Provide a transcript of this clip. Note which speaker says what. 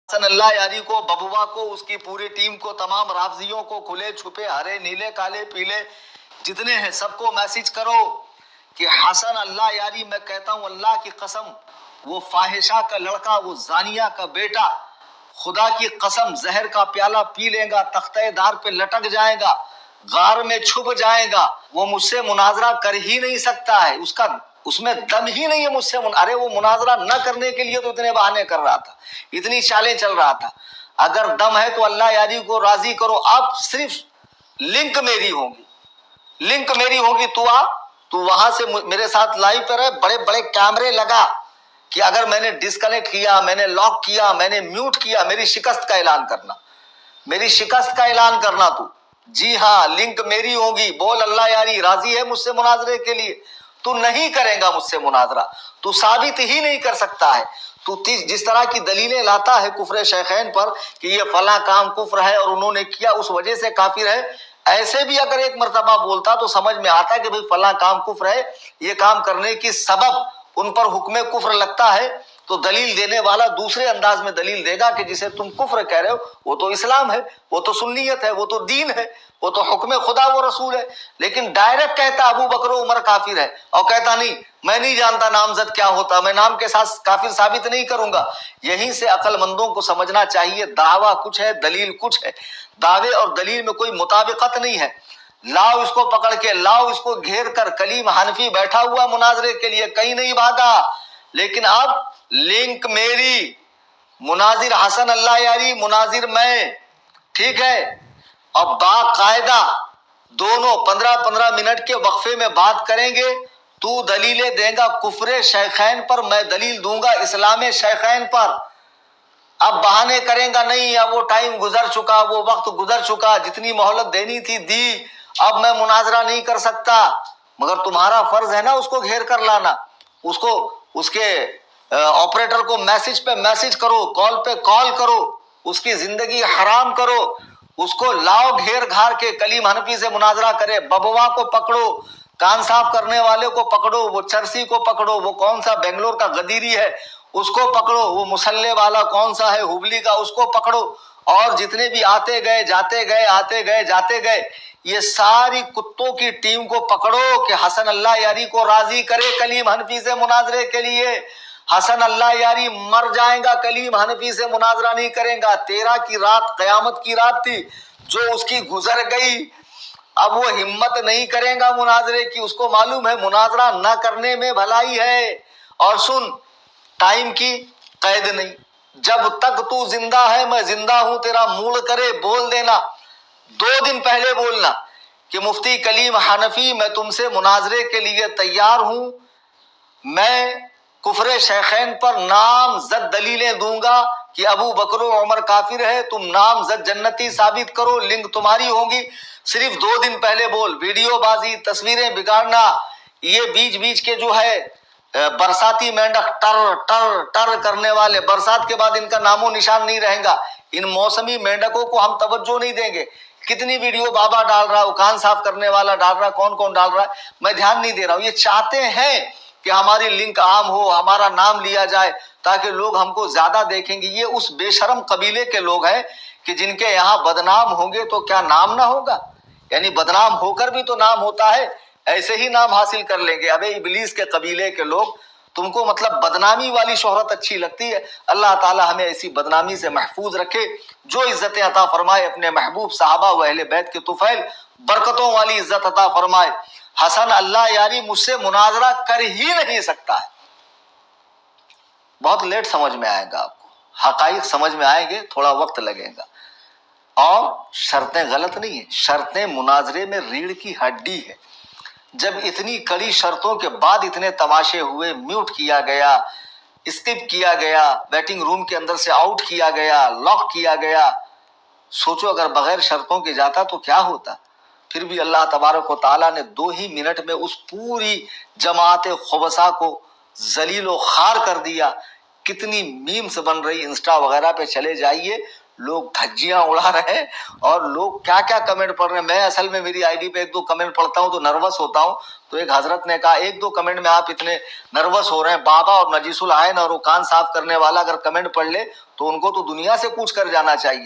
Speaker 1: हसन अल्लाह यारी को, बबुआ को, उसकी पूरी टीम को, तमाम राफजियों को, खुले छुपे, हरे नीले काले पीले जितने हैं सबको मैसेज करो कि हसन अल्लाह यारी, मैं कहता हूं अल्लाह की कसम, वो फाहिशा का लड़का, वो जानिया का बेटा, खुदा की कसम जहर का प्याला पी लेगा, तख्ते दार पे लटक जाएगा, गार में छुप जाएगा, वो मुझसे मुनाजरा कर ही नहीं सकता है, उसका उसमें दम ही नहीं है मुझसे। अरे वो मुनाजरा न करने के लिए तो इतने बहाने कर रहा था, इतनी चालें चल रहा था। अगर दम है तो अल्लाह यारी को राजी करो। अब सिर्फ लिंक मेरी होगी, लिंक मेरी होगी, तू आ, तू वहां से मेरे साथ लाइव पर है, बड़े बड़े कैमरे लगा कि अगर मैंने डिस्कनेक्ट किया, मैंने लॉक किया, मैंने म्यूट किया, मेरी शिकस्त का ऐलान करना, मेरी शिकस्त का ऐलान करना तू। जी हाँ, लिंक मेरी होगी। बोल अल्लाह यारी राजी है मुझसे मुनाजरे के लिए। तू नहीं करेगा मुझसे मुनाजरा, तू साबित ही नहीं कर सकता है। तू जिस तरह की दलीलें लाता है कुफ्र शेखैन पर कि ये फला काम कुफ्र है और उन्होंने किया उस वजह से काफिर है, ऐसे भी अगर एक मर्तबा बोलता तो समझ में आता कि भाई फला काम कुफ्र है, ये काम करने की सबब उन पर हुक्म कुफ्र लगता है, तो दलील देने वाला दूसरे अंदाज में दलील देगा कि जिसे तुम कुफ्र कह रहे हो वो तो इस्लाम है, वो तो सुन्नियत है, वो तो दीन है, वो तो हुक्म खुदा वो रसूल है। लेकिन डायरेक्ट कहता अबू बकर उमर काफिर है और कहता नहीं, मैं नहीं जानता नामजद क्या होता, मैं नाम के साथ काफिर साबित नहीं करूंगा। यहीं से अक्लमंदों को समझना चाहिए, दावा कुछ है, दलील कुछ है। दावे और दलील में कोई मुताबिकत नहीं है। लाओ इसको पकड़ के, लाओ इसको घेर कर। कलीम हनफी बैठा हुआ मुनाजरे के लिए, कहीं नहीं भागा। लेकिन अब लिंक मेरी, मुनाजिर हसन अल्लाह यारी, मुनाजिर मैं, ठीक है। अब बाकायदा दोनों 15-15 मिनट के वक्फे में बात करेंगे। तू दलीलें देगा कुफ्रे शेखैन पर, मैं दलील दूंगा इस्लाम शेखैन पर। अब बहाने करेगा नहीं, अब वो टाइम गुजर चुका, वो वक्त गुजर चुका, जितनी मोहलत देनी थी दी, अब मैं मुनाजरा नहीं कर सकता। मगर तुम्हारा फर्ज है ना उसको घेर कर लाना, उसको, उसके ऑपरेटर को मैसेज पे मैसेज करो, कॉल पे कॉल करो, उसकी जिंदगी हराम करो, उसको लाओ घेर घार के, कलीम हनफी से मुनाजरा करे। बबवा को पकड़ो, कान साफ करने वाले को पकड़ो, वो चरसी को पकड़ो, वो कौन सा बेंगलोर का गदीरी है उसको पकड़ो, वो मुसल्ले वाला कौन सा है हुबली का उसको पकड़ो, और जितने भी आते गए जाते गए, आते गए जाते गए, ये सारी कुत्तों की टीम को पकड़ो कि हसन अल्लाह यारी को राजी करे कलीम हनफी से मुनाजरे के लिए। हसन अल्लाह यारी मर जाएगा, कलीम हनफी से मुनाजरा नहीं करेगा। 13 की रात कयामत की रात थी जो उसकी गुजर गई, अब वो हिम्मत नहीं करेगा मुनाजरे की, उसको मालूम है मुनाजरा न करने में भलाई है। और सुन, टाइम की कैद नहीं, जब तक तू जिंदा है मैं जिंदा हूं, तेरा मूड करे बोल देना, 2 दिन पहले बोलना कि मुफ्ती कलीम हनफी मैं तुमसे मुनाजरे के लिए तैयार हूं, मैं कुफरे शेखैन पर नामजद दलीलें दूंगा कि अबू बकर उमर काफिर है, तुम नामजद जन्नती साबित करो, लिंक तुम्हारी होगी। सिर्फ 2 दिन पहले बोल। वीडियो बाजी, तस्वीरें बिगाड़ना, ये बीच बीच के जो है बरसाती मेंढक टर टर टर करने वाले, बरसात के बाद इनका नामो निशान नहीं रहेगा। इन मौसमी मेंढकों को हम तवज्जो नहीं देंगे। कितनी वीडियो बाबा डाल रहा है, कान साफ करने वाला डाल रहा है, कौन कौन डाल रहा है, मैं ध्यान नहीं दे रहा हूं। ये चाहते हैं कि हमारी लिंक आम हो, हमारा नाम लिया जाए ताकि लोग हमको ज्यादा देखेंगे। ये उस बेशरम कबीले के लोग हैं कि जिनके यहाँ बदनाम होंगे तो क्या नाम ना होगा, यानी बदनाम होकर भी तो नाम होता है, ऐसे ही नाम हासिल कर लेंगे। अबे इबलीस के कबीले के लोग, तुमको मतलब बदनामी वाली शोहरत अच्छी लगती है। अल्लाह ताला हमें ऐसी बदनामी से महफूज रखे। जो इज्जत अता फरमाए अपने महबूब साहबा व अहले बैत के तुफैल, बरकतों वाली इज्जत अता फरमाए। हसन अल्लाह यारी मुझसे मुनाजरा कर ही नहीं सकता है। बहुत लेट समझ में आएगा आपको, हकाइक समझ में आएंगे, थोड़ा वक्त लगेगा। और शर्तें गलत नहीं है, शर्तें मुनाजरे में रीढ़ की हड्डी है। जब इतनी कड़ी शर्तों के बाद इतने तमाशे हुए, म्यूट किया गया, स्किप किया गया, बैटिंग रूम के अंदर से आउट किया गया, लॉक किया गया, सोचो अगर बगैर शर्तों के जाता तो क्या होता। फिर भी अल्लाह तबारक व तआला ने 2 ही मिनट में उस पूरी जमात खुबसा को जलीलो खार कर दिया। कितनी मीम्स बन रही, इंस्टा वगैरह पे चले जाइए, लोग धज्जियां उड़ा रहे हैं और लोग क्या क्या कमेंट पढ़ रहे हैं। मैं असल में मेरी आईडी पे 1-2 कमेंट पढ़ता हूं तो नर्वस होता हूं, تو ایک حضرت نے کہا ایک دو کمنٹ میں آپ اتنے نروس ہو رہے ہیں، بابا اور نجیس العین اور وہ کان صاف کرنے والا اگر کمنٹ پڑھ لے تو ان کو تو دنیا سے کوچ کر جانا چاہیے۔